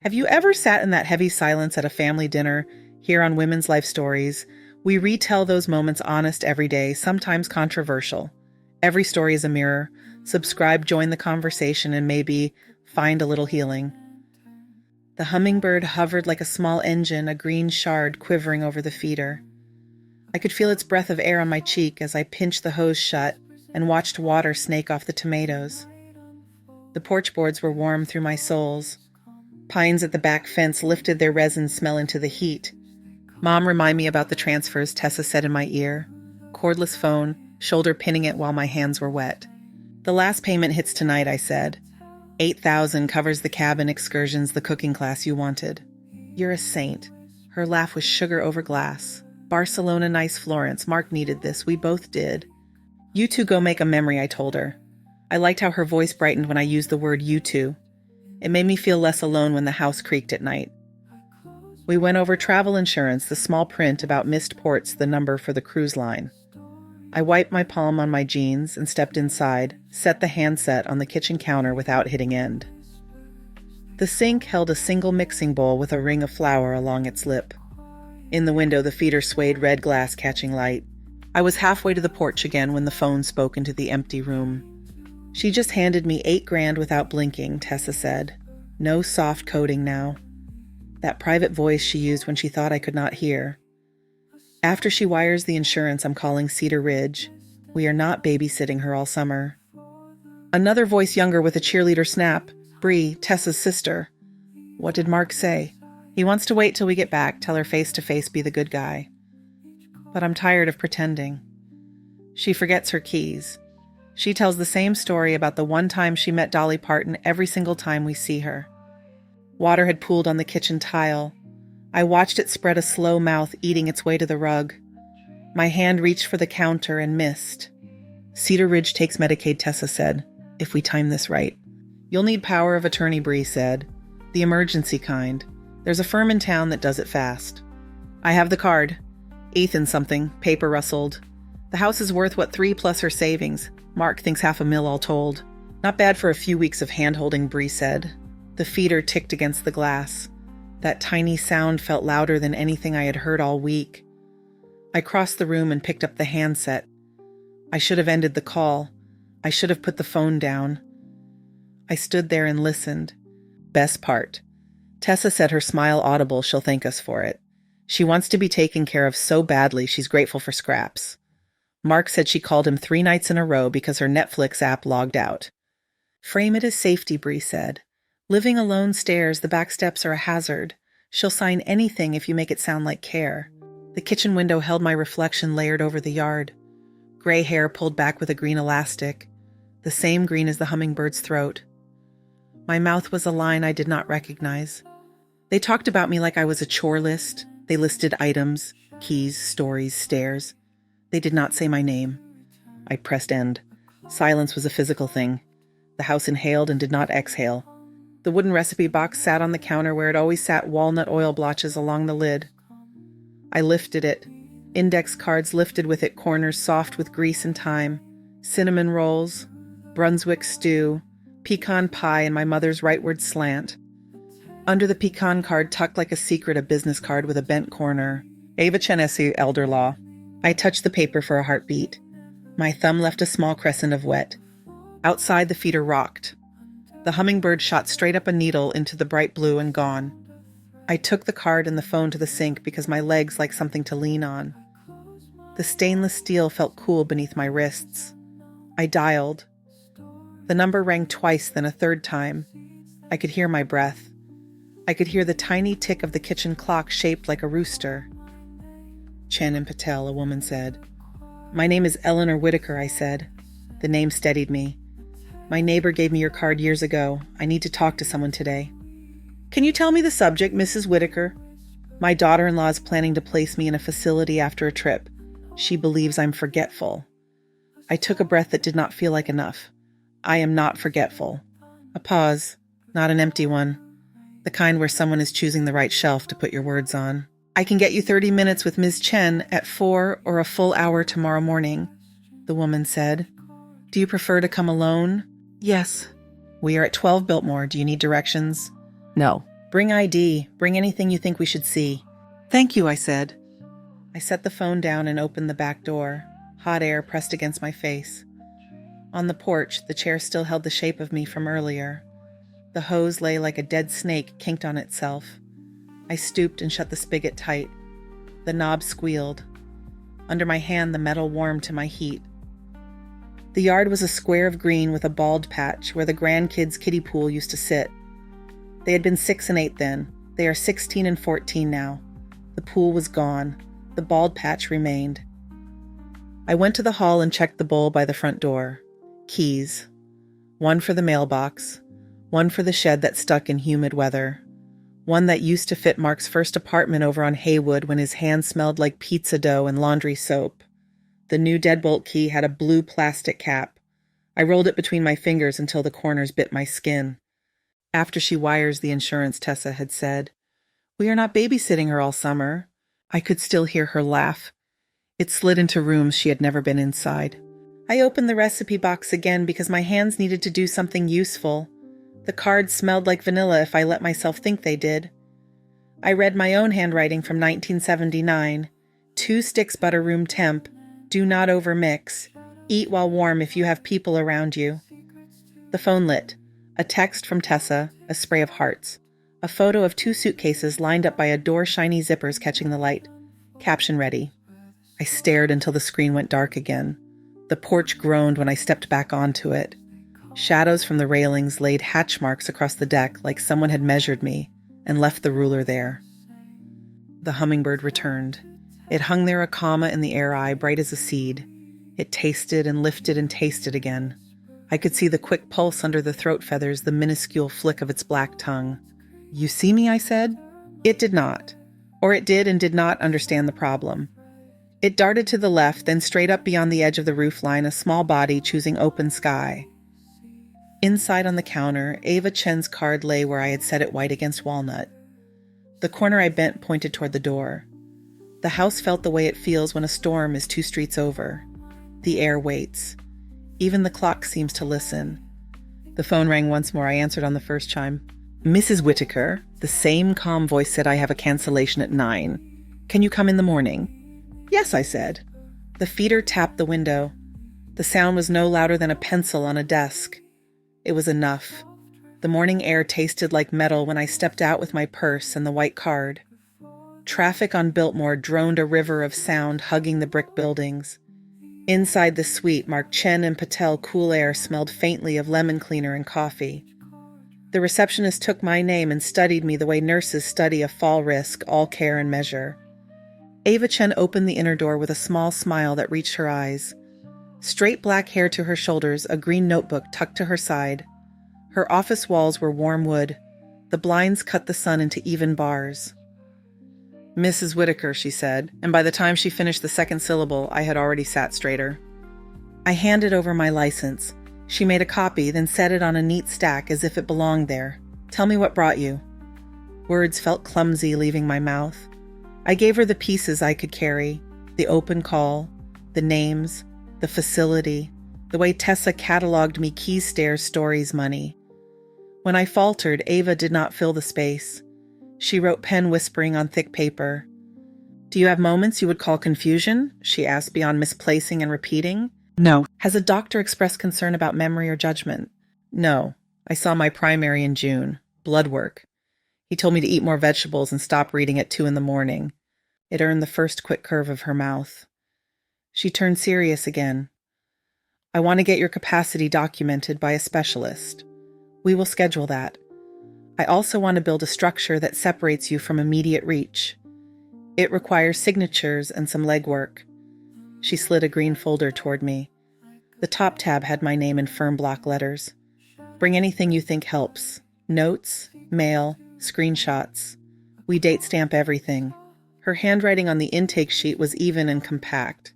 Have you ever sat in that heavy silence at a family dinner here on Women's Life Stories? We retell those moments honest every day, sometimes controversial. Every story is a mirror. Subscribe, join the conversation, and maybe find a little healing. The hummingbird hovered like a small engine, a green shard quivering over the feeder. I could feel its breath of air on my cheek as I pinched the hose shut and watched water snake off the tomatoes. The porch boards were warm through my soles. Pines at the back fence lifted their resin smell into the heat. Mom, remind me about the transfers, Tessa said in my ear. Cordless phone, shoulder pinning it while my hands were wet. The last payment hits tonight, I said. $8,000 covers the cabin excursions, the cooking class you wanted. You're a saint. Her laugh was sugar over glass. Barcelona, nice Florence. Mark needed this. We both did. You two go make a memory, I told her. I liked how her voice brightened when I used the word you two. It made me feel less alone when the house creaked at night. We went over travel insurance, the small print about missed ports, the number for the cruise line. I wiped my palm on my jeans and stepped inside, set the handset on the kitchen counter without hitting end. The sink held a single mixing bowl with a ring of flour along its lip. In the window, the feeder swayed, red glass catching light. I was halfway to the porch again when the phone spoke into the empty room. She just handed me $8,000 without blinking, Tessa said. No soft coding now. That private voice she used when she thought I could not hear. After she wires the insurance, I'm calling Cedar Ridge. We are not babysitting her all summer. Another voice younger with a cheerleader snap. Bree, Tessa's sister. What did Mark say? He wants to wait till we get back, tell her face to face, be the good guy. But I'm tired of pretending. She forgets her keys. She tells the same story about the one time she met Dolly Parton every single time we see her. Water had pooled on the kitchen tile. I watched it spread a slow mouth eating its way to the rug. My hand reached for the counter and missed. Cedar Ridge takes Medicaid, Tessa said, if we time this right. You'll need power of attorney, Bree said. The emergency kind. There's a firm in town that does it fast. I have the card. Ethan something, paper rustled. The house is worth what, 3 plus her savings. Mark thinks $500,000 all told. Not bad for a few weeks of hand-holding, Bree said. The feeder ticked against the glass. That tiny sound felt louder than anything I had heard all week. I crossed the room and picked up the handset. I should have ended the call. I should have put the phone down. I stood there and listened. Best part. Tessa said, her smile audible, she'll thank us for it. She wants to be taken care of so badly she's grateful for scraps. Mark said she called him 3 nights in a row because her Netflix app logged out. Frame it as safety, Bree said. Living alone stairs, the back steps are a hazard. She'll sign anything if you make it sound like care. The kitchen window held my reflection layered over the yard. Gray hair pulled back with a green elastic, the same green as the hummingbird's throat. My mouth was a line I did not recognize. They talked about me like I was a chore list. They listed items, keys, stories, stairs. They did not say my name. I pressed end. Silence was a physical thing. The house inhaled and did not exhale. The wooden recipe box sat on the counter where it always sat, walnut oil blotches along the lid. I lifted it. Index cards lifted with it, corners soft with grease and thyme. Cinnamon rolls, Brunswick stew, pecan pie, and my mother's rightward slant. Under the pecan card, tucked like a secret, a business card with a bent corner. Ava Chenessi, elder law. I touched the paper for a heartbeat. My thumb left a small crescent of wet. Outside, the feeder rocked. The hummingbird shot straight up a needle into the bright blue and gone. I took the card and the phone to the sink because my legs liked something to lean on. The stainless steel felt cool beneath my wrists. I dialed. The number rang twice, then a third time. I could hear my breath. I could hear the tiny tick of the kitchen clock shaped like a rooster. Chen and Patel, a woman said. My name is Eleanor Whitaker, I said. The name steadied me. My neighbor gave me your card years ago. I need to talk to someone today. Can you tell me the subject, Mrs. Whitaker? My daughter-in-law is planning to place me in a facility after a trip. She believes I'm forgetful. I took a breath that did not feel like enough. I am not forgetful. A pause, not an empty one. The kind where someone is choosing the right shelf to put your words on. I can get you 30 minutes with Ms. Chen at 4 or a full hour tomorrow morning, the woman said. Do you prefer to come alone? Yes. We are at 12 Biltmore. Do you need directions? No. Bring ID. Bring anything you think we should see. Thank you, I said. I set the phone down and opened the back door, hot air pressed against my face. On the porch, the chair still held the shape of me from earlier. The hose lay like a dead snake kinked on itself. I stooped and shut the spigot tight. The knob squealed. Under my hand, the metal warmed to my heat. The yard was a square of green with a bald patch where the grandkids' kiddie pool used to sit. They had been 6 and 8 then. They are 16 and 14 now. The pool was gone. The bald patch remained. I went to the hall and checked the bowl by the front door. Keys. One for the mailbox. One for the shed that stuck in humid weather. One that used to fit Mark's first apartment over on Haywood when his hands smelled like pizza dough and laundry soap. The new deadbolt key had a blue plastic cap. I rolled it between my fingers until the corners bit my skin. After she wires the insurance, Tessa had said, "We are not babysitting her all summer." I could still hear her laugh. It slid into rooms she had never been inside. I opened the recipe box again because my hands needed to do something useful. The cards smelled like vanilla if I let myself think they did. I read my own handwriting from 1979. 2 sticks butter room temp. Do not overmix. Eat while warm if you have people around you. The phone lit. A text from Tessa, a spray of hearts. A photo of 2 suitcases lined up by a door shiny zippers catching the light. Caption ready. I stared until the screen went dark again. The porch groaned when I stepped back onto it. Shadows from the railings laid hatch marks across the deck like someone had measured me and left the ruler there. The hummingbird returned. It hung there a comma in the air eye, bright as a seed. It tasted and lifted and tasted again. I could see the quick pulse under the throat feathers, the minuscule flick of its black tongue. "You see me?" I said. It did not. Or it did and did not understand the problem. It darted to the left, then straight up beyond the edge of the roofline, a small body choosing open sky. Inside on the counter, Ava Chen's card lay where I had set it white against walnut. The corner I bent pointed toward the door. The house felt the way it feels when a storm is 2 streets over. The air waits. Even the clock seems to listen. The phone rang once more. I answered on the first chime. "Mrs. Whitaker," the same calm voice said, "I have a cancellation at 9. Can you come in the morning?" "Yes," I said. The feeder tapped the window. The sound was no louder than a pencil on a desk. It was enough. The morning air tasted like metal when I stepped out with my purse and the white card. Traffic on Biltmore droned a river of sound hugging the brick buildings. Inside the suite, Mark Chen and Patel cool air smelled faintly of lemon cleaner and coffee. The receptionist took my name and studied me the way nurses study a fall risk, all care and measure. Ava Chen opened the inner door with a small smile that reached her eyes. Straight black hair to her shoulders, a green notebook tucked to her side. Her office walls were warm wood. The blinds cut the sun into even bars. "Mrs. Whitaker," she said, and by the time she finished the second syllable, I had already sat straighter. I handed over my license. She made a copy, then set it on a neat stack as if it belonged there. "Tell me what brought you." Words felt clumsy leaving my mouth. I gave her the pieces I could carry, the open call, the names, the facility, the way Tessa cataloged me keys, stairs, stories, money. When I faltered, Ava did not fill the space. She wrote pen whispering on thick paper. "Do you have moments you would call confusion?" she asked, beyond misplacing and repeating. "No." "Has a doctor expressed concern about memory or judgment?" "No. I saw my primary in June. Blood work. He told me to eat more vegetables and stop reading at 2 a.m. It earned the first quick curve of her mouth. She turned serious again. "I want to get your capacity documented by a specialist. We will schedule that. I also want to build a structure that separates you from immediate reach. It requires signatures and some legwork." She slid a green folder toward me. The top tab had my name in firm block letters. "Bring anything you think helps. Notes, mail, screenshots. We date stamp everything." Her handwriting on the intake sheet was even and compact.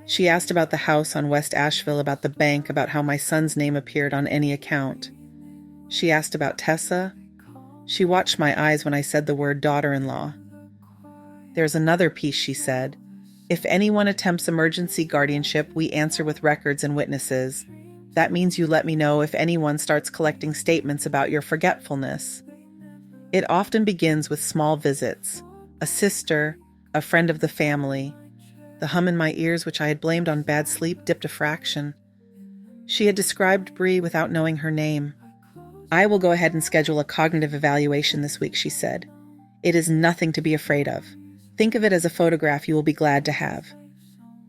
She asked about the house on West Asheville, about the bank, about how my son's name appeared on any account. She asked about Tessa. She watched my eyes when I said the word daughter-in-law. "There's another piece," she said. "If anyone attempts emergency guardianship, we answer with records and witnesses. That means you let me know if anyone starts collecting statements about your forgetfulness." It often begins with small visits, a sister, a friend of the family. The hum in my ears, which I had blamed on bad sleep, dipped a fraction. She had described Bree without knowing her name. "I will go ahead and schedule a cognitive evaluation this week," she said. "It is nothing to be afraid of. Think of it as a photograph you will be glad to have."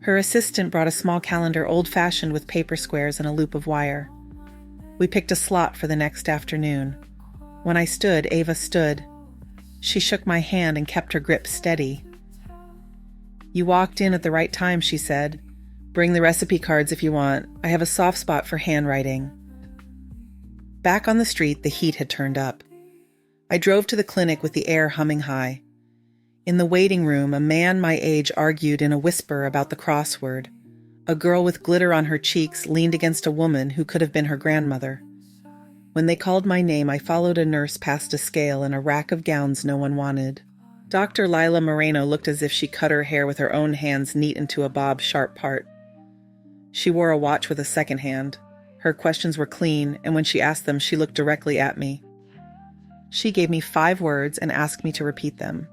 Her assistant brought a small calendar, old-fashioned with paper squares and a loop of wire. We picked a slot for the next afternoon. When I stood, Ava stood. She shook my hand and kept her grip steady. "You walked in at the right time," she said. "Bring the recipe cards if you want. I have a soft spot for handwriting." Back on the street, the heat had turned up. I drove to the clinic with the air humming high. In the waiting room, a man my age argued in a whisper about the crossword. A girl with glitter on her cheeks leaned against a woman who could have been her grandmother. When they called my name, I followed a nurse past a scale and a rack of gowns no one wanted. Dr. Lila Moreno looked as if she cut her hair with her own hands neat into a bob sharp part. She wore a watch with a second hand. Her questions were clean, and when she asked them, she looked directly at me. She gave me 5 words and asked me to repeat them.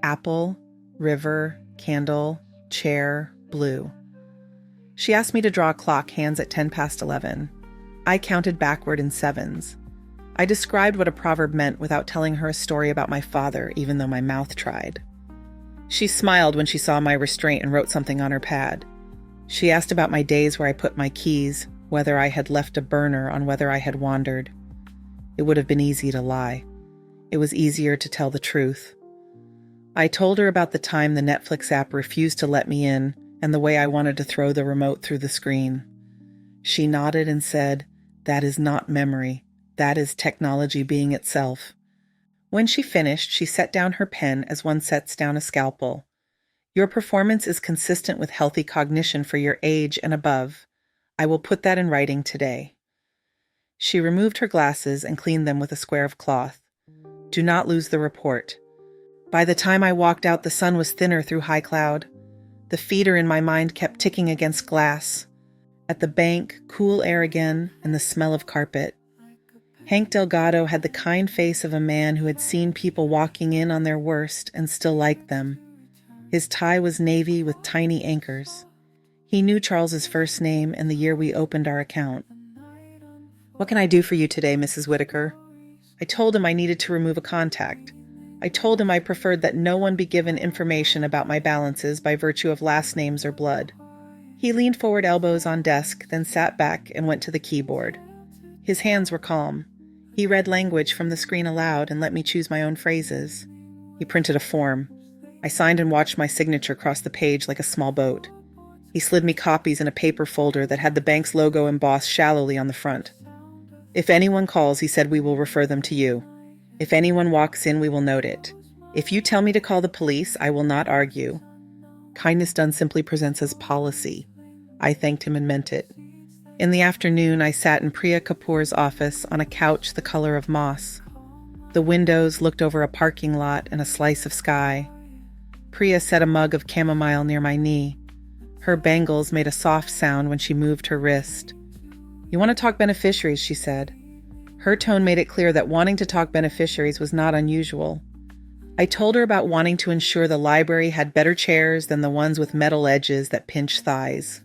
Apple, river, candle, chair, blue. She asked me to draw a clock, hands at 11:10. I counted backward in 7s. I described what a proverb meant without telling her a story about my father, even though my mouth tried. She smiled when she saw my restraint and wrote something on her pad. She asked about my days where I put my keys, whether I had left a burner, on whether I had wandered. It would have been easy to lie. It was easier to tell the truth. I told her about the time the Netflix app refused to let me in and the way I wanted to throw the remote through the screen. She nodded and said, "That is not memory. That is technology being itself." When she finished, she set down her pen as one sets down a scalpel. "Your performance is consistent with healthy cognition for your age and above. I will put that in writing today." She removed her glasses and cleaned them with a square of cloth. "Do not lose the report." By the time I walked out, the sun was thinner through high cloud. The feeder in my mind kept ticking against glass. At the bank, cool air again, and the smell of carpet. Hank Delgado had the kind face of a man who had seen people walking in on their worst and still liked them. His tie was navy with tiny anchors. He knew Charles's first name and the year we opened our account. "What can I do for you today, Mrs. Whitaker?" I told him I needed to remove a contact. I told him I preferred that no one be given information about my balances by virtue of last names or blood. He leaned forward, elbows on desk, then sat back and went to the keyboard. His hands were calm. He read language from the screen aloud and let me choose my own phrases. He printed a form. I signed and watched my signature cross the page like a small boat. He slid me copies in a paper folder that had the bank's logo embossed shallowly on the front. "If anyone calls," he said, "we will refer them to you. If anyone walks in, we will note it. If you tell me to call the police, I will not argue. Kindness done simply presents as policy." I thanked him and meant it. In the afternoon, I sat in Priya Kapoor's office on a couch the color of moss. The windows looked over a parking lot and a slice of sky. Priya set a mug of chamomile near my knee. Her bangles made a soft sound when she moved her wrist. "You want to talk beneficiaries," she said. Her tone made it clear that wanting to talk beneficiaries was not unusual. I told her about wanting to ensure the library had better chairs than the ones with metal edges that pinch thighs.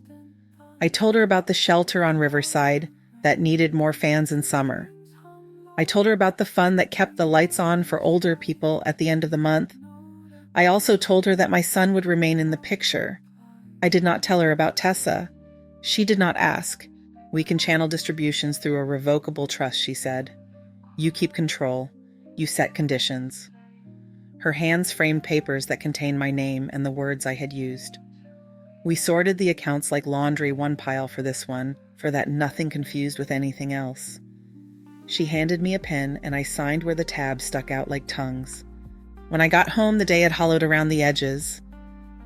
I told her about the shelter on Riverside that needed more fans in summer. I told her about the fund that kept the lights on for older people at the end of the month. I also told her that my son would remain in the picture. I did not tell her about Tessa. She did not ask. "We can channel distributions through a revocable trust," she said. "You keep control. You set conditions." Her hands framed papers that contained my name and the words I had used. We sorted the accounts like laundry, one pile for this one, for that nothing confused with anything else. She handed me a pen, and I signed where the tabs stuck out like tongues. When I got home, the day had hollowed around the edges.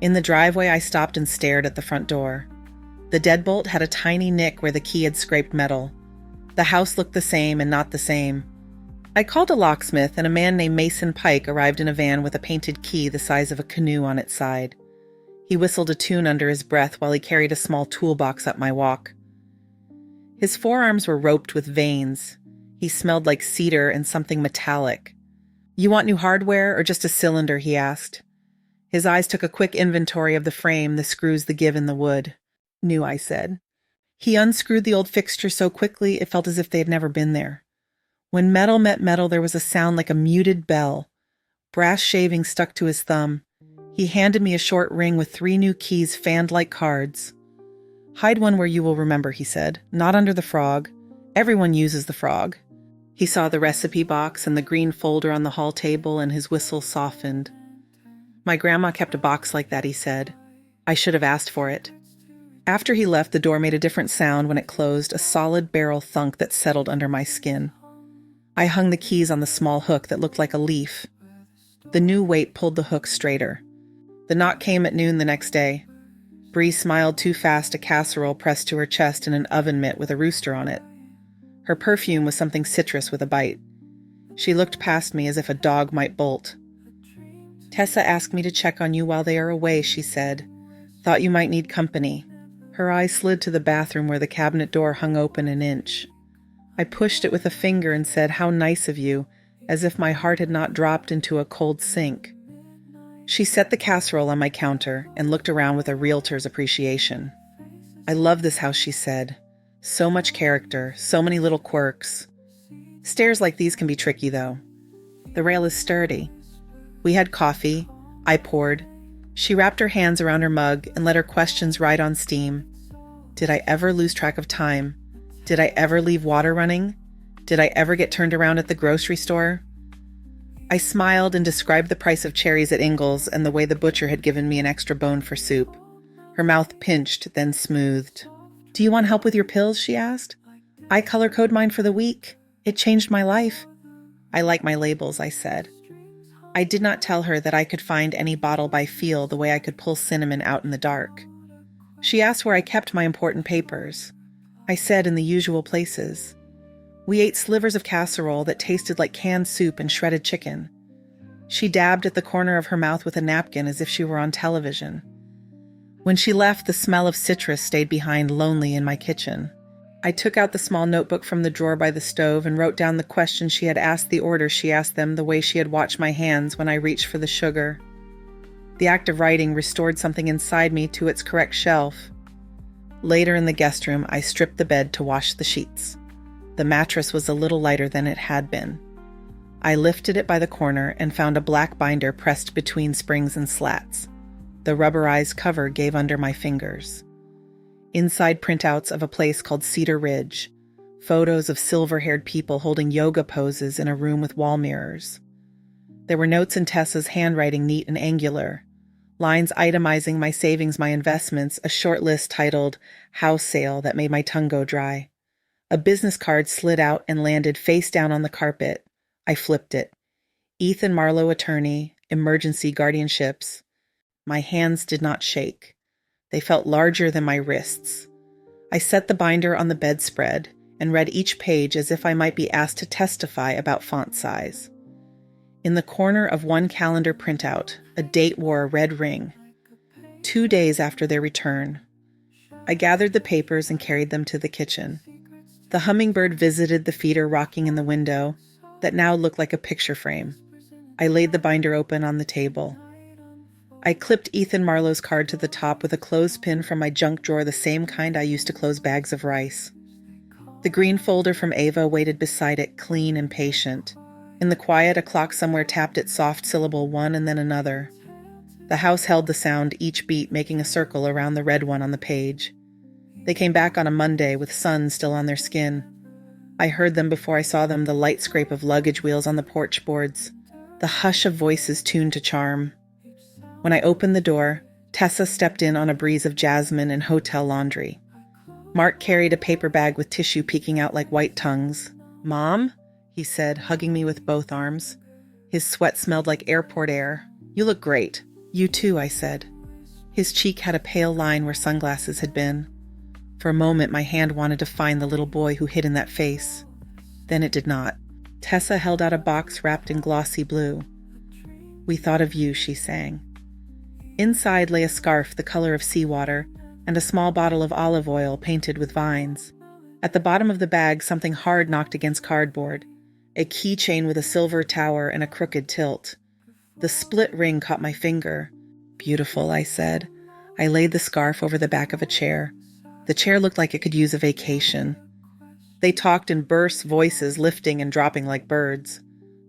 In the driveway, I stopped and stared at the front door. The deadbolt had a tiny nick where the key had scraped metal. The house looked the same and not the same. I called a locksmith, and a man named Mason Pike arrived in a van with a painted key the size of a canoe on its side. He whistled a tune under his breath while he carried a small toolbox up my walk. His forearms were roped with veins. He smelled like cedar and something metallic. You want new hardware or just a cylinder? He asked. His eyes took a quick inventory of the frame, the screws, the give in the wood. New, I said. He unscrewed the old fixture so quickly it felt as if they had never been there. When metal met metal, there was a sound like a muted bell. Brass shaving stuck to his thumb. He handed me a short ring with 3 new keys fanned like cards. Hide one where you will remember, he said. Not under the frog. Everyone uses the frog. He saw the recipe box and the green folder on the hall table, and his whistle softened. My grandma kept a box like that, he said. I should have asked for it. After he left, the door made a different sound when it closed, a solid barrel thunk that settled under my skin. I hung the keys on the small hook that looked like a leaf. The new weight pulled the hook straighter. The knock came at noon the next day. Bree smiled too fast, a casserole pressed to her chest in an oven mitt with a rooster on it. Her perfume was something citrus with a bite. She looked past me as if a dog might bolt. Tessa asked me to check on you while they are away, she said. Thought you might need company. Her eye slid to the bathroom where the cabinet door hung open an inch. I pushed it with a finger and said, how nice of you, as if my heart had not dropped into a cold sink. She set the casserole on my counter and looked around with a realtor's appreciation. I love this house, she said. So much character, so many little quirks. Stairs like these can be tricky, though. The rail is sturdy. We had coffee. I poured. She wrapped her hands around her mug and let her questions ride on steam. Did I ever lose track of time? Did I ever leave water running? Did I ever get turned around at the grocery store? I smiled and described the price of cherries at Ingles and the way the butcher had given me an extra bone for soup. Her mouth pinched, then smoothed. Do you want help with your pills? She asked. I color code mine for the week. It changed my life. I like my labels, I said. I did not tell her that I could find any bottle by feel the way I could pull cinnamon out in the dark. She asked where I kept my important papers. I said in the usual places. We ate slivers of casserole that tasted like canned soup and shredded chicken. She dabbed at the corner of her mouth with a napkin as if she were on television. When she left, the smell of citrus stayed behind lonely in my kitchen. I took out the small notebook from the drawer by the stove and wrote down the questions she had asked, the order she asked them, the way she had watched my hands when I reached for the sugar. The act of writing restored something inside me to its correct shelf. Later in the guest room, I stripped the bed to wash the sheets. The mattress was a little lighter than it had been. I lifted it by the corner and found a black binder pressed between springs and slats. The rubberized cover gave under my fingers. Inside printouts of a place called Cedar Ridge, photos of silver-haired people holding yoga poses in a room with wall mirrors. There were notes in Tessa's handwriting, neat and angular, lines itemizing my savings, my investments, a short list titled House Sale that made my tongue go dry. A business card slid out and landed face down on the carpet. I flipped it. Ethan Marlowe, attorney, emergency guardianships. My hands did not shake. They felt larger than my wrists. I set the binder on the bedspread and read each page as if I might be asked to testify about font size. In the corner of one calendar printout, a date wore a red ring. 2 days after their return. I gathered the papers and carried them to the kitchen. The hummingbird visited the feeder rocking in the window that now looked like a picture frame. I laid the binder open on the table. I clipped Ethan Marlowe's card to the top with a clothespin from my junk drawer, the same kind I used to close bags of rice. The green folder from Ava waited beside it, clean and patient. In the quiet, a clock somewhere tapped its soft syllable one and then another. The house held the sound, each beat making a circle around the red one on the page. They came back on a Monday with sun still on their skin. I heard them before I saw them, the light scrape of luggage wheels on the porch boards, the hush of voices tuned to charm. When I opened the door, Tessa stepped in on a breeze of jasmine and hotel laundry. Mark carried a paper bag with tissue peeking out like white tongues. "Mom?" he said, hugging me with both arms. His sweat smelled like airport air. "You look great." "You too," I said. His cheek had a pale line where sunglasses had been. For a moment, my hand wanted to find the little boy who hid in that face. Then it did not. Tessa held out a box wrapped in glossy blue. "We thought of you," she sang. Inside lay a scarf the color of seawater and a small bottle of olive oil painted with vines. At the bottom of the bag, something hard knocked against cardboard. a keychain with a silver tower and a crooked tilt. The split ring caught my finger. Beautiful, I said. I laid the scarf over the back of a chair. The chair looked like it could use a vacation. They talked in bursts, voices lifting and dropping like birds.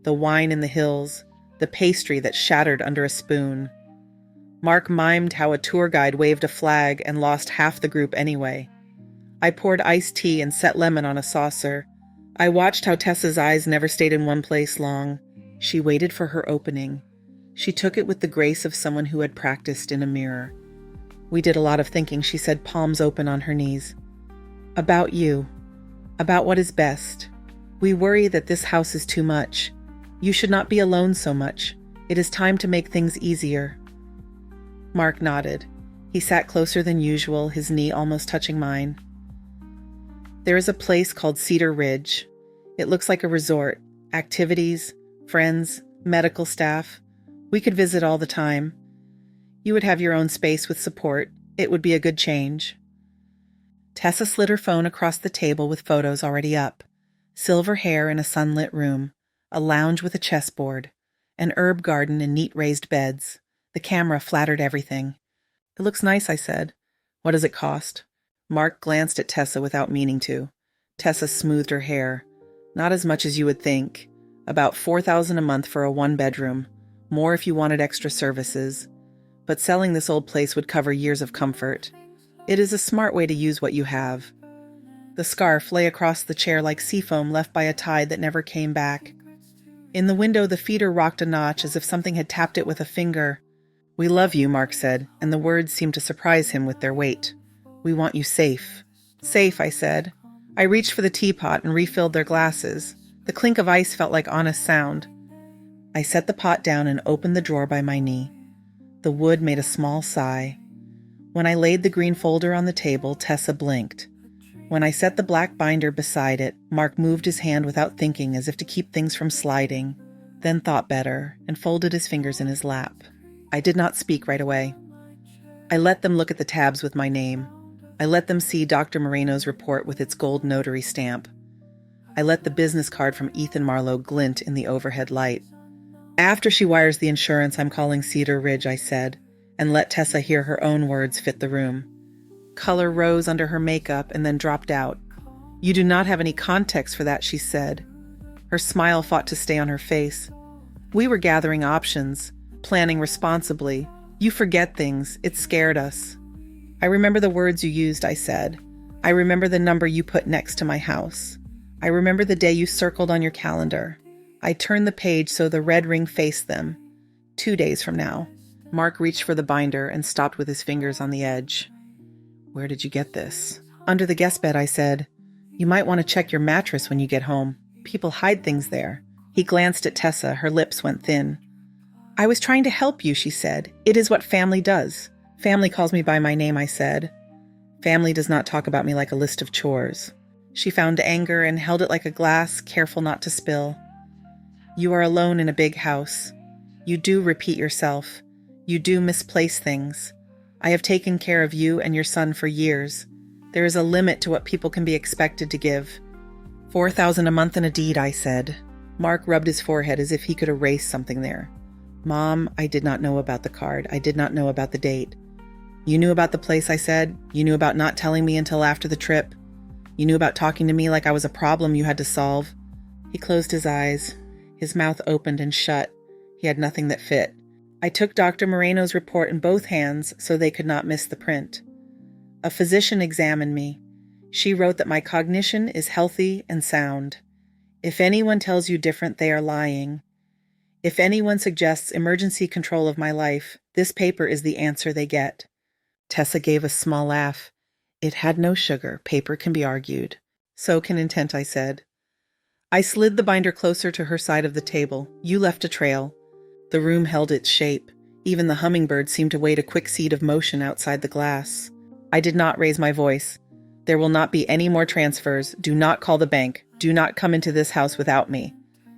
The wine in the hills, the pastry that shattered under a spoon. Mark mimed how a tour guide waved a flag and lost half the group anyway. I poured iced tea and set lemon on a saucer. I watched how Tessa's eyes never stayed in one place long. She waited for her opening. She took it with the grace of someone who had practiced in a mirror. We did a lot of thinking, she said, palms open on her knees. About you. About what is best. We worry that this house is too much. You should not be alone so much. It is time to make things easier. Mark nodded. He sat closer than usual, his knee almost touching mine. There is a place called Cedar Ridge. It looks like a resort. Activities, friends, medical staff. We could visit all the time. You would have your own space with support. It would be a good change. Tessa slid her phone across the table with photos already up. Silver hair in a sunlit room. A lounge with a chessboard. An herb garden and neat raised beds. The camera flattered everything. It looks nice, I said. What does it cost? Mark glanced at Tessa without meaning to. Tessa smoothed her hair. Not as much as you would think. About $4,000 a month for a one-bedroom. More if you wanted extra services. But selling this old place would cover years of comfort. It is a smart way to use what you have. The scarf lay across the chair like seafoam left by a tide that never came back. In the window, the feeder rocked a notch as if something had tapped it with a finger. We love you, Mark said, and the words seemed to surprise him with their weight. We want you safe. Safe, I said. I reached for the teapot and refilled their glasses. The clink of ice felt like honest sound. I set the pot down and opened the drawer by my knee. The wood made a small sigh. When I laid the green folder on the table, Tessa blinked. When I set the black binder beside it, Mark moved his hand without thinking as if to keep things from sliding, then thought better and folded his fingers in his lap. I did not speak right away. I let them look at the tabs with my name. I let them see Dr. Moreno's report with its gold notary stamp. I let the business card from Ethan Marlowe glint in the overhead light. After she wires the insurance, I'm calling Cedar Ridge, I said, and let Tessa hear her own words fit the room. Color rose under her makeup and then dropped out. You do not have any context for that, she said. Her smile fought to stay on her face. We were gathering options, planning responsibly. You forget things. It scared us. I remember the words you used, I said. I remember the number you put next to my house. I remember the day you circled on your calendar. I turned the page so the red ring faced them. 2 days from now. Mark reached for the binder and stopped with his fingers on the edge. Where did you get this? Under the guest bed, I said. You might want to check your mattress when you get home. People hide things there. He glanced at Tessa. Her lips went thin. I was trying to help you, she said. It is what family does. Family calls me by my name, I said. Family does not talk about me like a list of chores. She found anger and held it like a glass, careful not to spill. You are alone in a big house. You do repeat yourself. You do misplace things. I have taken care of you and your son for years. There is a limit to what people can be expected to give. $4,000 a month in a deed, I said. Mark rubbed his forehead as if he could erase something there. Mom, I did not know about the card. I did not know about the date. You knew about the place, I said. You knew about not telling me until after the trip. You knew about talking to me like I was a problem you had to solve. He closed his eyes. His mouth opened and shut. He had nothing that fit. I took Dr. Moreno's report in both hands so they could not miss the print. A physician examined me. She wrote that my cognition is healthy and sound. If anyone tells you different, they are lying. If anyone suggests emergency control of my life, this paper is the answer they get. Tessa gave a small laugh. It had no sugar. Paper can be argued. So can intent, I said. I slid the binder closer to her side of the table. You left a trail. The room held its shape. Even the hummingbird seemed to wait a quick seed of motion outside the glass. I did not raise my voice. There will not be any more transfers. Do not call the bank. Do not come into this house without me.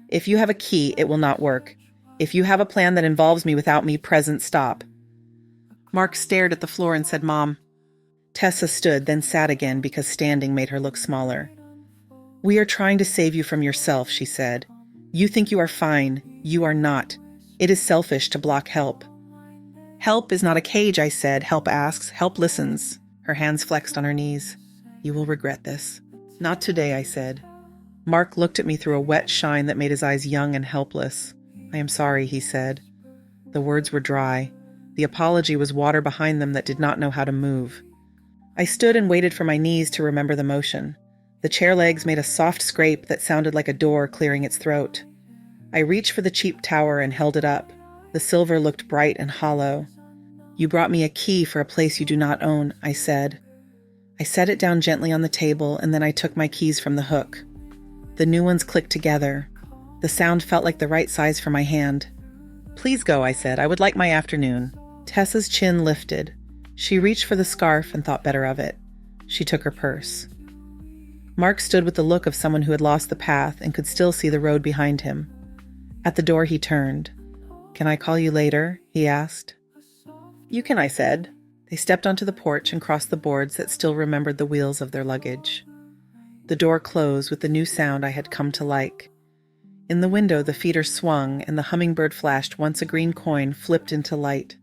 If you have a key, it will not work. If you have a plan that involves me without me present, stop. Mark stared at the floor and said, Mom. Tessa stood, then sat again because standing made her look smaller. We are trying to save you from yourself, she said. You think you are fine. You are not. It is selfish to block help. Help is not a cage, I said. Help asks. Help listens. Her hands flexed on her knees. You will regret this. Not today, I said. Mark looked at me through a wet shine that made his eyes young and helpless. I am sorry, he said. The words were dry. The apology was water behind them that did not know how to move. I stood and waited for my knees to remember the motion. The chair legs made a soft scrape that sounded like a door clearing its throat. I reached for the cheap tower and held it up. The silver looked bright and hollow. You brought me a key for a place you do not own, I said. I set it down gently on the table, and then I took my keys from the hook. The new ones clicked together. The sound felt like the right size for my hand. Please go, I said. I would like my afternoon. Tessa's chin lifted. She reached for the scarf and thought better of it. She took her purse. Mark stood with the look of someone who had lost the path and could still see the road behind him. At the door, he turned. Can I call you later? He asked. You can, I said. They stepped onto the porch and crossed the boards that still remembered the wheels of their luggage. The door closed with the new sound I had come to like. In the window, the feeder swung, and the hummingbird flashed once a green coin flipped into light.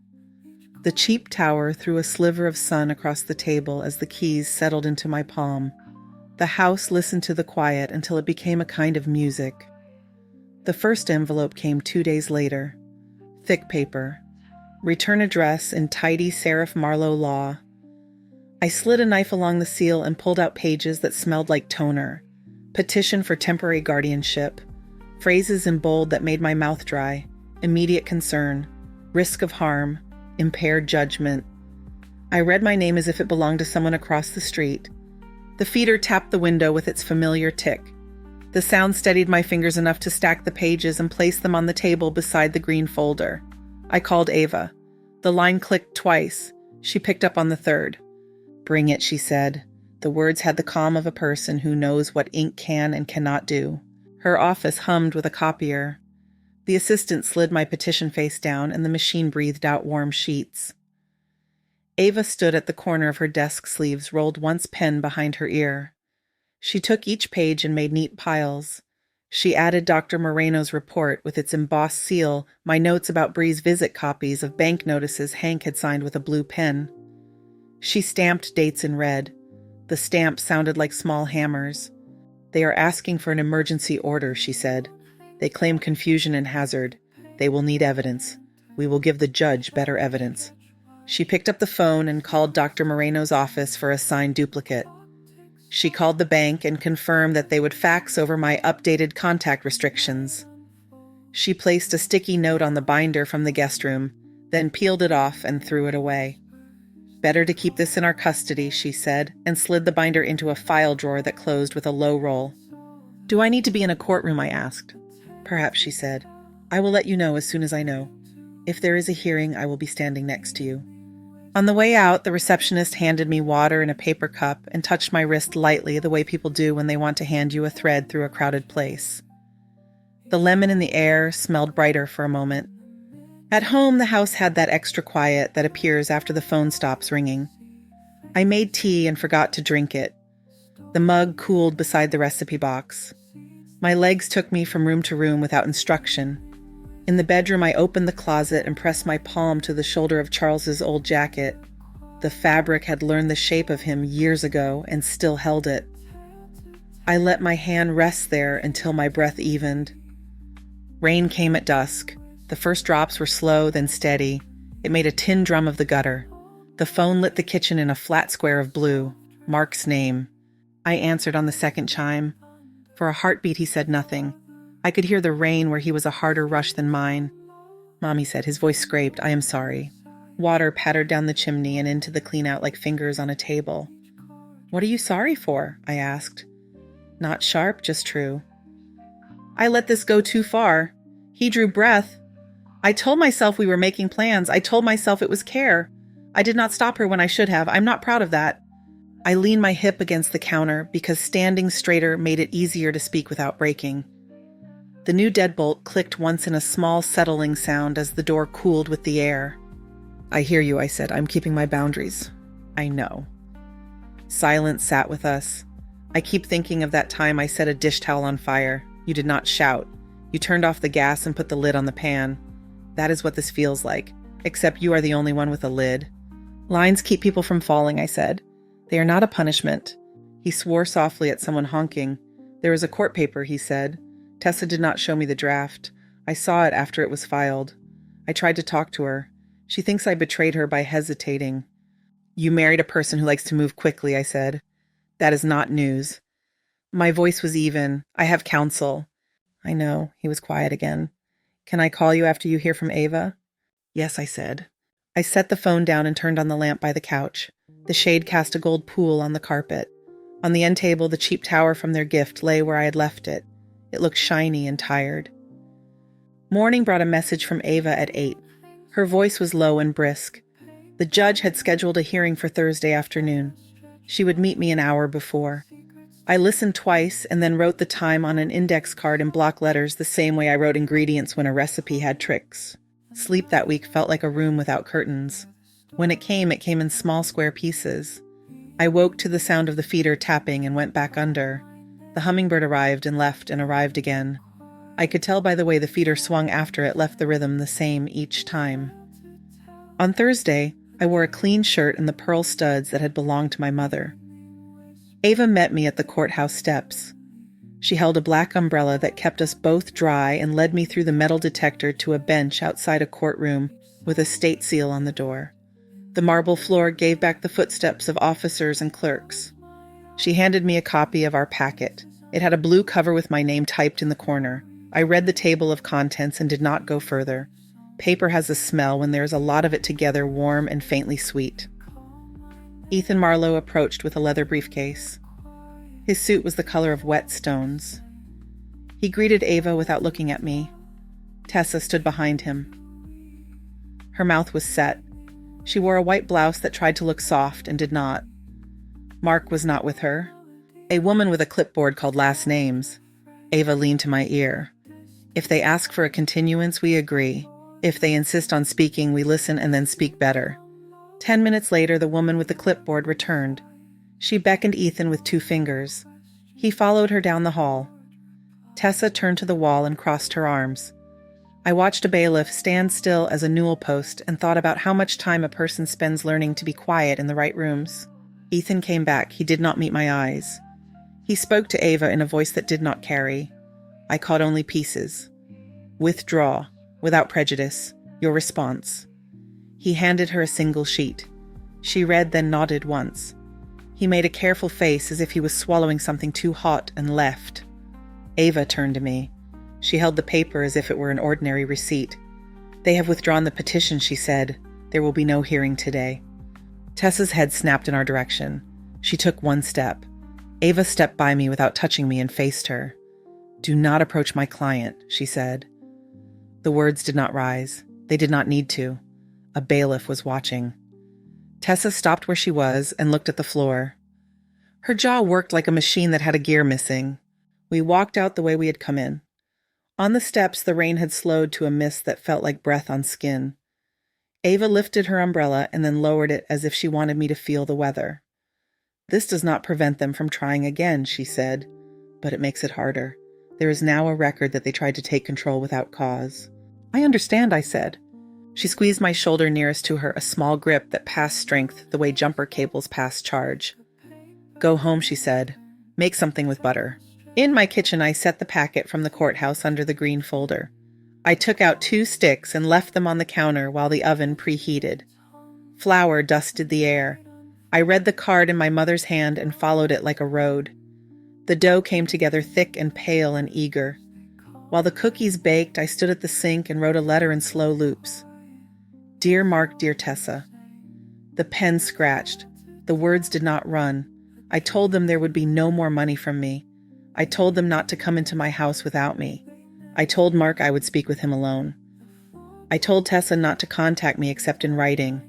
The cheap tower threw a sliver of sun across the table as the keys settled into my palm. The house listened to the quiet until it became a kind of music. The first envelope came 2 days later. Thick paper. Return address in tidy serif Marlowe law. I slid a knife along the seal and pulled out pages that smelled like toner. Petition for temporary guardianship. Phrases in bold that made my mouth dry. Immediate concern. Risk of harm. Impaired judgment. I read my name as if it belonged to someone across the street. The feeder tapped the window with its familiar tick. The sound steadied my fingers enough to stack the pages and place them on the table beside the green folder. I called Ava. The line clicked twice. She picked up on the third. Bring it, she said. The words had the calm of a person who knows what ink can and cannot do. Her office hummed with a copier. The assistant slid my petition face down, and the machine breathed out warm sheets. Ava stood at the corner of her desk sleeves, rolled once pen behind her ear. She took each page and made neat piles. She added Dr. Moreno's report with its embossed seal, my notes about Bree's visit copies of bank notices Hank had signed with a blue pen. She stamped dates in red. The stamps sounded like small hammers. They are asking for an emergency order, she said. They claim confusion and hazard. They will need evidence. We will give the judge better evidence. She picked up the phone and called Dr. Moreno's office for a signed duplicate. She called the bank and confirmed that they would fax over my updated contact restrictions. She placed a sticky note on the binder from the guest room, then peeled it off and threw it away. Better to keep this in our custody, she said, and slid the binder into a file drawer that closed with a low roll. Do I need to be in a courtroom, I asked. Perhaps, she said. I will let you know as soon as I know. If there is a hearing, I will be standing next to you. On the way out, the receptionist handed me water in a paper cup and touched my wrist lightly the way people do when they want to hand you a thread through a crowded place. The lemon in the air smelled brighter for a moment. At home, the house had that extra quiet that appears after the phone stops ringing. I made tea and forgot to drink it. The mug cooled beside the recipe box. My legs took me from room to room without instruction. In the bedroom, I opened the closet and pressed my palm to the shoulder of Charles's old jacket. The fabric had learned the shape of him years ago and still held it. I let my hand rest there until my breath evened. Rain came at dusk. The first drops were slow, then steady. It made a tin drum of the gutter. The phone lit the kitchen in a flat square of blue. Mark's name. I answered on the second chime. For a heartbeat, he said nothing. I could hear the rain where he was a harder rush than mine. Mommy said, his voice scraped, I am sorry. Water pattered down the chimney and into the cleanout like fingers on a table. What are you sorry for? I asked. Not sharp, just true. I let this go too far. He drew breath. I told myself we were making plans. I told myself it was care. I did not stop her when I should have. I'm not proud of that. I leaned my hip against the counter because standing straighter made it easier to speak without breaking. The new deadbolt clicked once in a small settling sound as the door cooled with the air. I hear you, I said. I'm keeping my boundaries. I know. Silence sat with us. I keep thinking of that time I set a dish towel on fire. You did not shout. You turned off the gas and put the lid on the pan. That is what this feels like, except you are the only one with a lid. Lines keep people from falling, I said. They are not a punishment. He swore softly at someone honking. There is a court paper, he said. Tessa did not show me the draft. I saw it after it was filed. I tried to talk to her. She thinks I betrayed her by hesitating. You married a person who likes to move quickly, I said. That is not news. My voice was even. I have counsel. I know. He was quiet again. Can I call you after you hear from Ava? Yes, I said. I set the phone down and turned on the lamp by the couch. The shade cast a gold pool on the carpet. On the end table, the cheap tower from their gift lay where I had left it. It looked shiny and tired. Morning brought a message from Ava at 8. Her voice was low and brisk. The judge had scheduled a hearing for Thursday afternoon. She would meet me an hour before. I listened twice and then wrote the time on an index card in block letters the same way I wrote ingredients when a recipe had tricks. Sleep that week felt like a room without curtains. When it came in small square pieces. I woke to the sound of the feeder tapping and went back under. The hummingbird arrived and left and arrived again. I could tell by the way the feeder swung after it left the rhythm the same each time. On Thursday, I wore a clean shirt and the pearl studs that had belonged to my mother. Ava met me at the courthouse steps. She held a black umbrella that kept us both dry and led me through the metal detector to a bench outside a courtroom with a state seal on the door. The marble floor gave back the footsteps of officers and clerks. She handed me a copy of our packet. It had a blue cover with my name typed in the corner. I read the table of contents and did not go further. Paper has a smell when there is a lot of it together, warm and faintly sweet. Ethan Marlowe approached with a leather briefcase. His suit was the color of wet stones. He greeted Ava without looking at me. Tessa stood behind him. Her mouth was set. She wore a white blouse that tried to look soft and did not. Mark was not with her. A woman with a clipboard called last names. Ava leaned to my ear. If they ask for a continuance, we agree. If they insist on speaking, we listen and then speak better. 10 minutes later, the woman with the clipboard returned. She beckoned Ethan with 2 fingers. He followed her down the hall. Tessa turned to the wall and crossed her arms. I watched a bailiff stand still as a newel post and thought about how much time a person spends learning to be quiet in the right rooms. Ethan came back. He did not meet my eyes. He spoke to Ava in a voice that did not carry. I caught only pieces. Withdraw, without prejudice, your response. He handed her a single sheet. She read, then nodded once. He made a careful face as if he was swallowing something too hot and left. Ava turned to me. She held the paper as if it were an ordinary receipt. They have withdrawn the petition, she said. There will be no hearing today. Tessa's head snapped in our direction. She took one step. Ava stepped by me without touching me and faced her. Do not approach my client, she said. The words did not rise. They did not need to. A bailiff was watching. Tessa stopped where she was and looked at the floor. Her jaw worked like a machine that had a gear missing. We walked out the way we had come in. On the steps, the rain had slowed to a mist that felt like breath on skin. Ava lifted her umbrella and then lowered it as if she wanted me to feel the weather. This does not prevent them from trying again, she said, but it makes it harder. There is now a record that they tried to take control without cause. I understand, I said. She squeezed my shoulder nearest to her, a small grip that passed strength the way jumper cables pass charge. Go home, she said. Make something with butter. In my kitchen, I set the packet from the courthouse under the green folder. I took out 2 sticks and left them on the counter while the oven preheated. Flour dusted the air. I read the card in my mother's hand and followed it like a road. The dough came together thick and pale and eager. While the cookies baked, I stood at the sink and wrote a letter in slow loops. Dear Mark, dear Tessa. The pen scratched. The words did not run. I told them there would be no more money from me. I told them not to come into my house without me. I told Mark I would speak with him alone. I told Tessa not to contact me except in writing.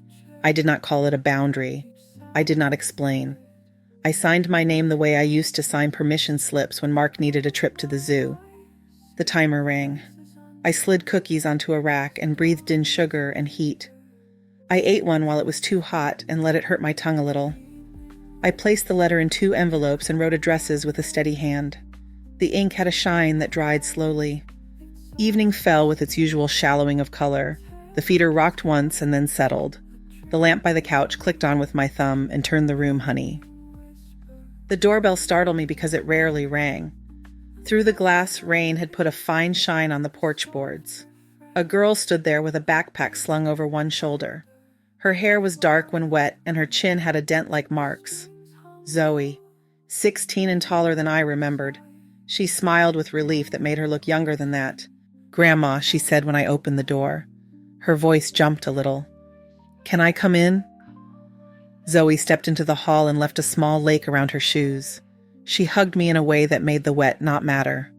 I did not call it a boundary. I did not explain. I signed my name the way I used to sign permission slips when Mark needed a trip to the zoo. The timer rang. I slid cookies onto a rack and breathed in sugar and heat. I ate one while it was too hot and let it hurt my tongue a little. I placed the letter in 2 envelopes and wrote addresses with a steady hand. The ink had a shine that dried slowly. Evening fell with its usual shallowing of color. The feeder rocked once and then settled. The lamp by the couch clicked on with my thumb and turned the room honey. The doorbell startled me because it rarely rang. Through the glass, rain had put a fine shine on the porch boards. A girl stood there with a backpack slung over one shoulder. Her hair was dark when wet, and her chin had a dent like Mark's. Zoe, 16 and taller than I remembered. She smiled with relief that made her look younger than that. "Grandma," she said when I opened the door. Her voice jumped a little. "Can I come in?" Zoe stepped into the hall and left a small lake around her shoes. She hugged me in a way that made the wet not matter.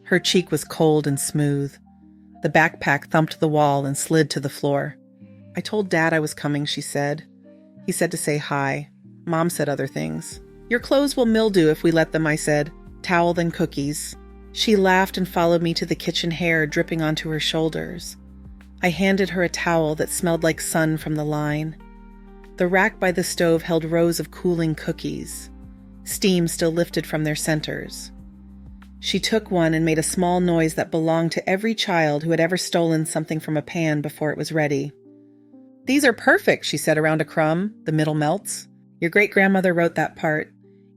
Her cheek was cold and smooth. The backpack thumped the wall and slid to the floor. "I told Dad I was coming," she said. "He said to say hi. Mom said other things." "Your clothes will mildew if we let them," I said. "Towel then cookies." She laughed and followed me to the kitchen, hair dripping onto her shoulders. I handed her a towel that smelled like sun from the line. The rack by the stove held rows of cooling cookies. Steam still lifted from their centers. She took one and made a small noise that belonged to every child who had ever stolen something from a pan before it was ready. "These are perfect," she said around a crumb. "The middle melts. Your great-grandmother wrote that part.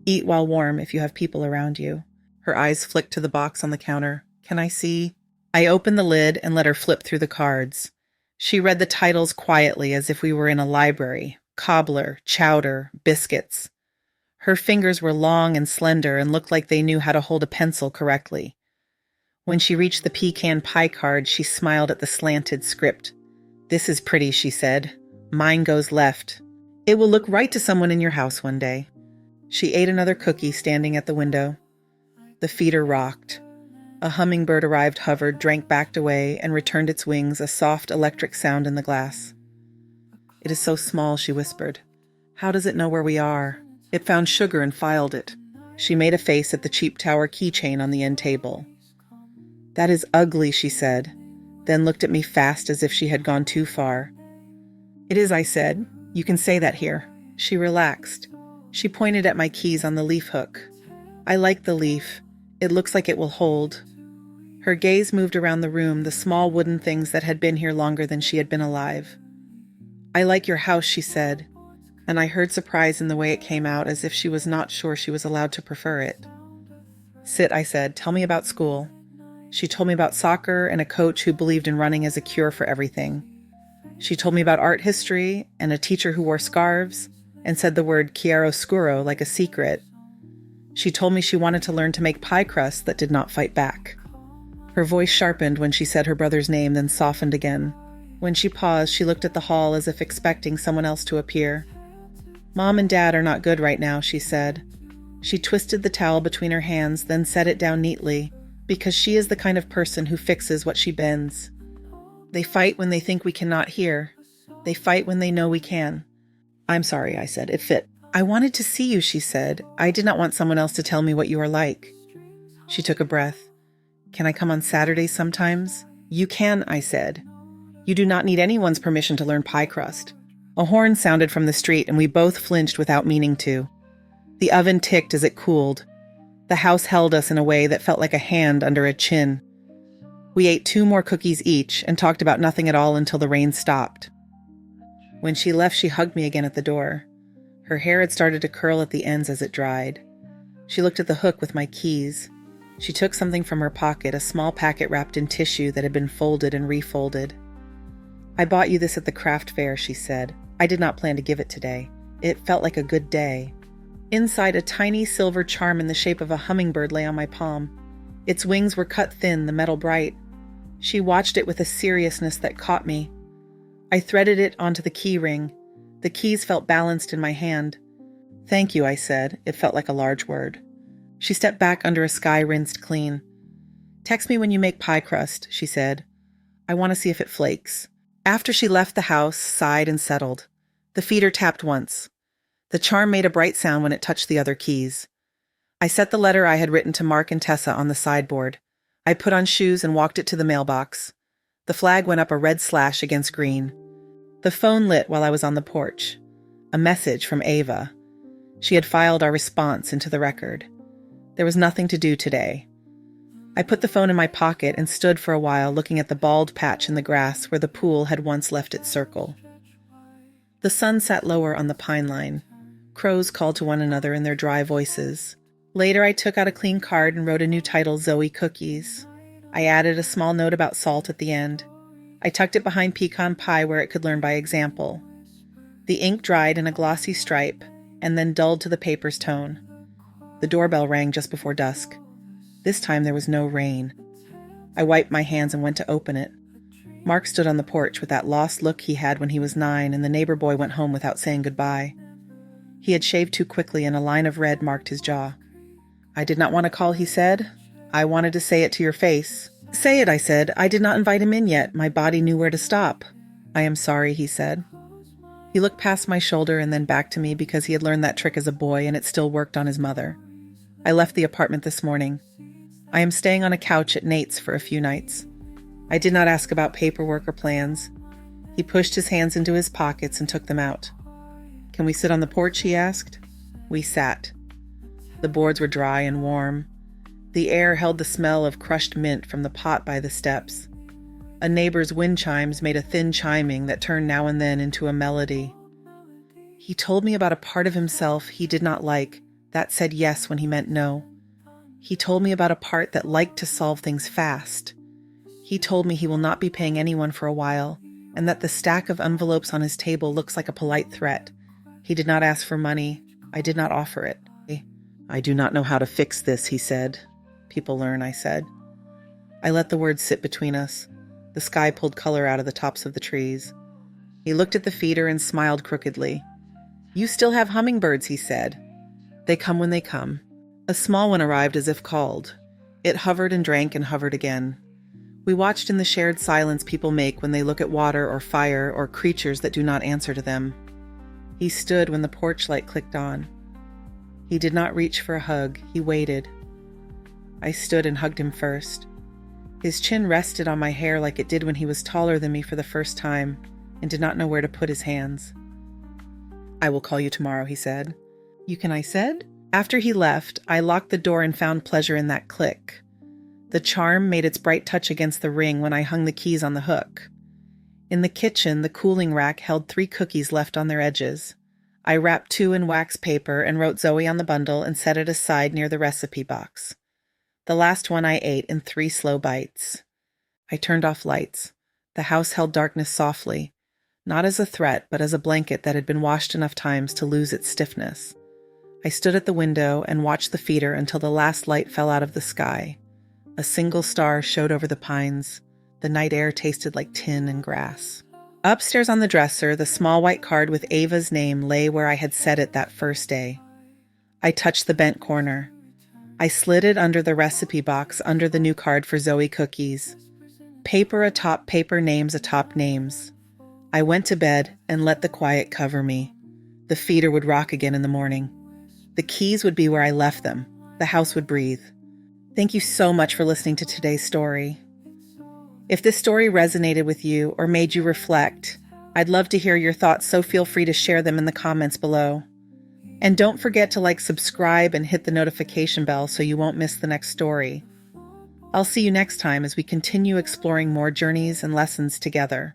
Eat while warm if you have people around you." Her eyes flicked to the box on the counter. "Can I see?" I opened the lid and let her flip through the cards. She read the titles quietly as if we were in a library. Cobbler, chowder, biscuits. Her fingers were long and slender and looked like they knew how to hold a pencil correctly. When she reached the pecan pie card, she smiled at the slanted script. "This is pretty," she said. "Mine goes left. It will look right to someone in your house one day." She ate another cookie standing at the window. The feeder rocked. A hummingbird arrived, hovered, drank, backed away, and returned its wings, a soft electric sound in the glass. "It is so small," she whispered. "How does it know where we are? It found sugar and filed it." She made a face at the cheap tower keychain on the end table. "That is ugly," she said, then looked at me fast as if she had gone too far. "It is," I said. "You can say that here." She relaxed. She pointed at my keys on the leaf hook. "I like the leaf. It looks like it will hold." Her gaze moved around the room, the small wooden things that had been here longer than she had been alive. "I like your house," she said, and I heard surprise in the way it came out, as if she was not sure she was allowed to prefer it. "Sit," I said. "Tell me about school." She told me about soccer and a coach who believed in running as a cure for everything. She told me about art history and a teacher who wore scarves and said the word chiaroscuro like a secret. She told me she wanted to learn to make pie crusts that did not fight back. Her voice sharpened when she said her brother's name, then softened again. When she paused, she looked at the hall as if expecting someone else to appear. "Mom and Dad are not good right now," she said. She twisted the towel between her hands, then set it down neatly, because she is the kind of person who fixes what she bends. "They fight when they think we cannot hear. They fight when they know we can." "I'm sorry," I said. "It fit." "I wanted to see you," she said. "I did not want someone else to tell me what you are like." She took a breath. "Can I come on Saturdays sometimes?" "You can," I said. "You do not need anyone's permission to learn pie crust." A horn sounded from the street, and we both flinched without meaning to. The oven ticked as it cooled. The house held us in a way that felt like a hand under a chin. We ate 2 more cookies each and talked about nothing at all until the rain stopped. When she left, she hugged me again at the door. Her hair had started to curl at the ends as it dried. She looked at the hook with my keys. She took something from her pocket, a small packet wrapped in tissue that had been folded and refolded. "I bought you this at the craft fair," she said. "I did not plan to give it today. It felt like a good day." Inside, a tiny silver charm in the shape of a hummingbird lay on my palm. Its wings were cut thin, the metal bright. She watched it with a seriousness that caught me. I threaded it onto the key ring. The keys felt balanced in my hand. "Thank you," I said. It felt like a large word. She stepped back under a sky rinsed clean. "Text me when you make pie crust," she said. "I want to see if it flakes." After she left the house, sighed and settled. The feeder tapped once. The charm made a bright sound when it touched the other keys. I set the letter I had written to Mark and Tessa on the sideboard. I put on shoes and walked it to the mailbox. The flag went up a red slash against green. The phone lit while I was on the porch. A message from Ava. She had filed our response into the record. There was nothing to do today. I put the phone in my pocket and stood for a while looking at the bald patch in the grass where the pool had once left its circle. The sun sat lower on the pine line. Crows called to one another in their dry voices. Later, I took out a clean card and wrote a new title, Zoe Cookies. I added a small note about salt at the end. I tucked it behind pecan pie where it could learn by example. The ink dried in a glossy stripe and then dulled to the paper's tone. The doorbell rang just before dusk. This time there was no rain. I wiped my hands and went to open it. Mark stood on the porch with that lost look he had when he was 9, and the neighbor boy went home without saying goodbye. He had shaved too quickly and a line of red marked his jaw. "I did not want to call," he said. "I wanted to say it to your face." "Say it," I said. "I did not invite him in yet. My body knew where to stop." "I am sorry," he said. He looked past my shoulder and then back to me because he had learned that trick as a boy and it still worked on his mother. I left the apartment this morning. I am staying on a couch at Nate's for a few nights. I did not ask about paperwork or plans. He pushed his hands into his pockets and took them out. "Can we sit on the porch?" he asked. We sat. The boards were dry and warm. The air held the smell of crushed mint from the pot by the steps. A neighbor's wind chimes made a thin chiming that turned now and then into a melody. He told me about a part of himself he did not like, that said yes when he meant no. He told me about a part that liked to solve things fast. He told me he will not be paying anyone for a while, and that the stack of envelopes on his table looks like a polite threat. He did not ask for money. I did not offer it. "I do not know how to fix this," he said. "People learn," I said. I let the words sit between us. The sky pulled color out of the tops of the trees. He looked at the feeder and smiled crookedly. "You still have hummingbirds," he said. "They come when they come." A small one arrived as if called. It hovered and drank and hovered again. We watched in the shared silence people make when they look at water or fire or creatures that do not answer to them. He stood when the porch light clicked on. He did not reach for a hug. He waited. I stood and hugged him first. His chin rested on my hair like it did when he was taller than me for the first time and did not know where to put his hands. "I will call you tomorrow," he said. "You can," I said. After he left, I locked the door and found pleasure in that click. The charm made its bright touch against the ring when I hung the keys on the hook. In the kitchen, the cooling rack held 3 cookies left on their edges. I wrapped 2 in wax paper and wrote Zoe on the bundle and set it aside near the recipe box. The last one I ate in 3 slow bites. I turned off lights. The house held darkness softly, not as a threat, but as a blanket that had been washed enough times to lose its stiffness. I stood at the window and watched the feeder until the last light fell out of the sky. A single star showed over the pines. The night air tasted like tin and grass. Upstairs on the dresser, the small white card with Ava's name lay where I had set it that first day. I touched the bent corner. I slid it under the recipe box under the new card for Zoe Cookies. Paper atop paper, names atop names. I went to bed and let the quiet cover me. The feeder would rock again in the morning. The keys would be where I left them. The house would breathe. Thank you so much for listening to today's story. If this story resonated with you or made you reflect, I'd love to hear your thoughts, so feel free to share them in the comments below. And don't forget to subscribe and hit the notification bell so you won't miss the next story. I'll see you next time as we continue exploring more journeys and lessons together.